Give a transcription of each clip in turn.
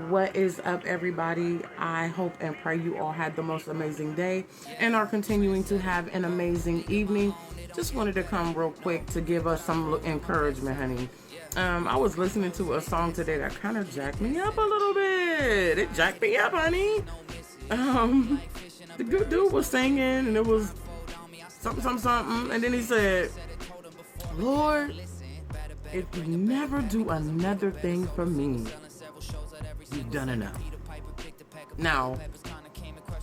What is up, everybody? I hope and pray you all had the most amazing day and are continuing to have an amazing evening. Just wanted to come real quick to give us some encouragement, honey. I was listening to a song today that kind of jacked me up a little bit. It jacked me up, honey. The good dude was singing, and it was something, something, something, and then he said, "Lord, if you never do another thing for me, you've done enough." Now,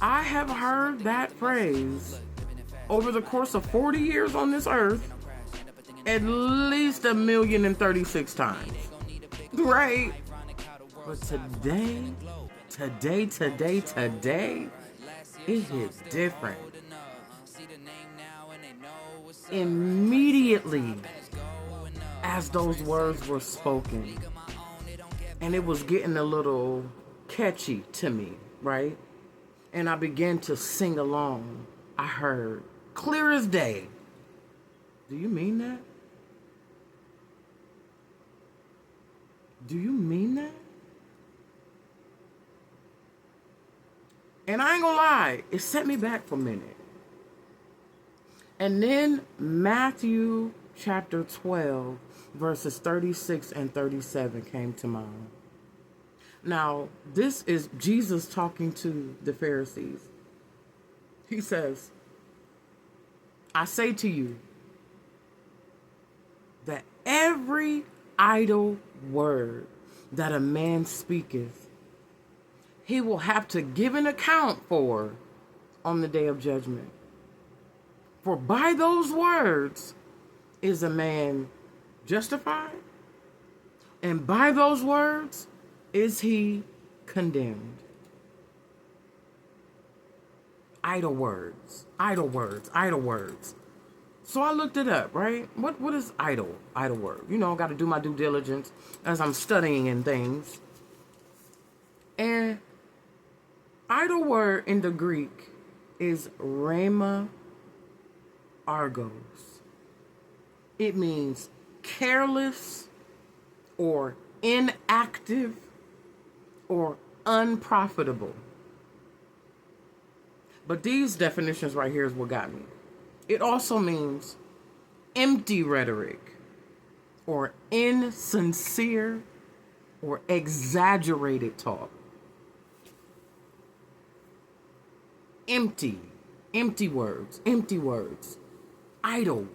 I have heard that phrase over the course of 40 years on this earth at least 1,036 times. Right? But today, it hit different. Immediately as those words were spoken, and it was getting a little catchy to me, right? And I began to sing along. I heard, clear as day. Do you mean that? Do you mean that? And I ain't gonna lie, it set me back for a minute. And then Matthew chapter 12, verses 36 and 37 came to mind. Now, this is Jesus talking to the Pharisees. He says, I say to you that every idle word that a man speaketh, he will have to give an account for on the day of judgment. For by those words is a man justified, and by those words is he condemned. Idle words, idle words, idle words. So I looked it up, right? What is idle? Idle word. You know, got to do my due diligence as I'm studying and things. And idle word in the Greek is rhema argos. It means careless or inactive or unprofitable. But these definitions right here is what got me. It also means empty rhetoric or insincere or exaggerated talk. Empty words, idle.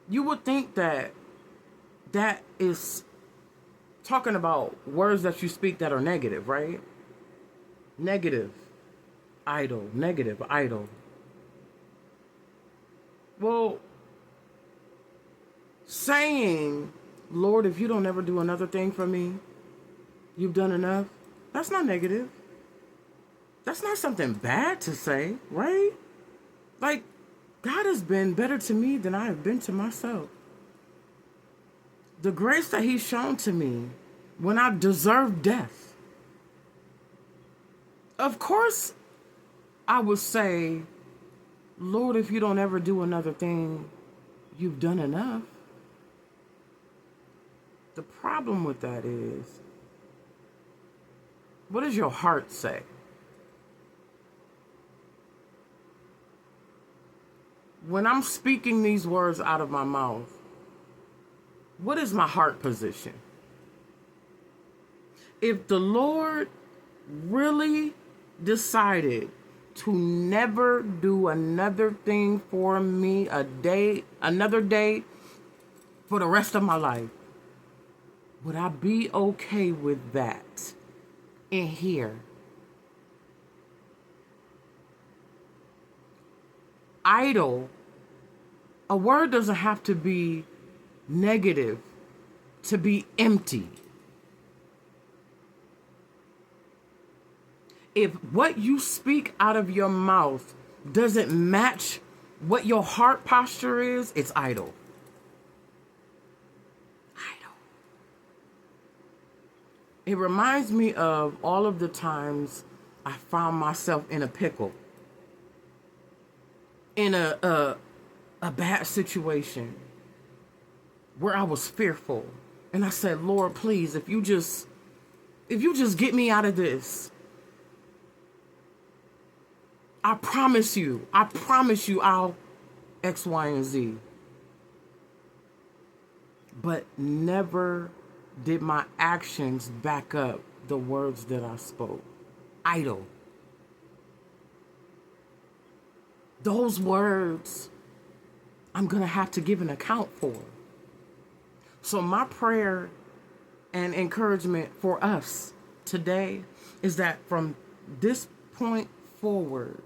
You would think that is talking about words that you speak that are negative, right? Negative, idle. Well, saying, Lord, if you don't ever do another thing for me, you've done enough, that's not negative. That's not something bad to say, right? Like, God has been better to me than I have been to myself. The grace that he's shown to me when I deserved death. Of course, I would say, Lord, if you don't ever do another thing, you've done enough. The problem with that is, what does your heart say? When I'm speaking these words out of my mouth, what is my heart position? If the Lord really decided to never do another thing for me, another day for the rest of my life, would I be okay with that in here? Idle, a word doesn't have to be negative to be empty. If what you speak out of your mouth doesn't match what your heart posture is, it's idle. It reminds me of all of the times I found myself in a pickle, in a bad situation where I was fearful, And I said, Lord, please, if you just get me out of this, I promise you, I'll X, Y, and Z. But never did my actions back up the words that I spoke. Idle. Those words I'm going to have to give an account for. So my prayer and encouragement for us today is that from this point forward,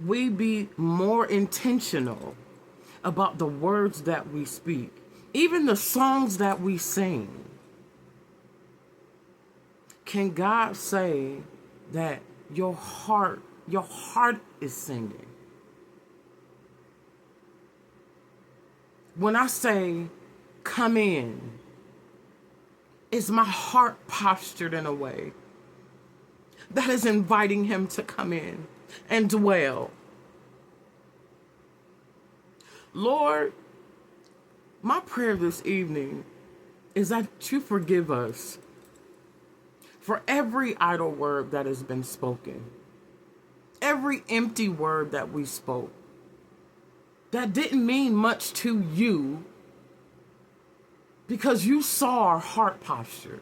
we be more intentional about the words that we speak, even the songs that we sing. Can God say that your heart is singing? When I say come in, is my heart postured in a way that is inviting him to come in and dwell? Lord, my prayer this evening is that you forgive us for every idle word that has been spoken, every empty word that we spoke that didn't mean much to you because you saw our heart posture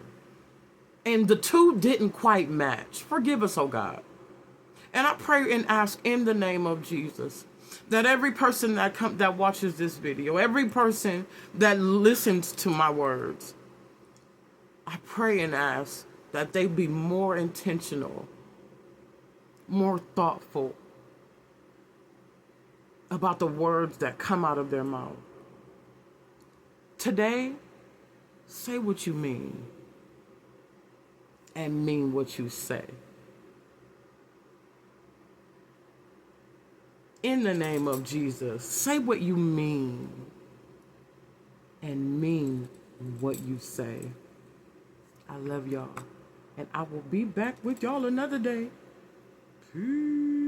and the two didn't quite match. Forgive us, oh God. And I pray and ask in the name of Jesus that every person that watches this video, every person that listens to my words, I pray and ask that they be more intentional, more thoughtful about the words that come out of their mouth. Today, say what you mean and mean what you say. In the name of Jesus, say what you mean and mean what you say. I love y'all, and I will be back with y'all another day. Peace.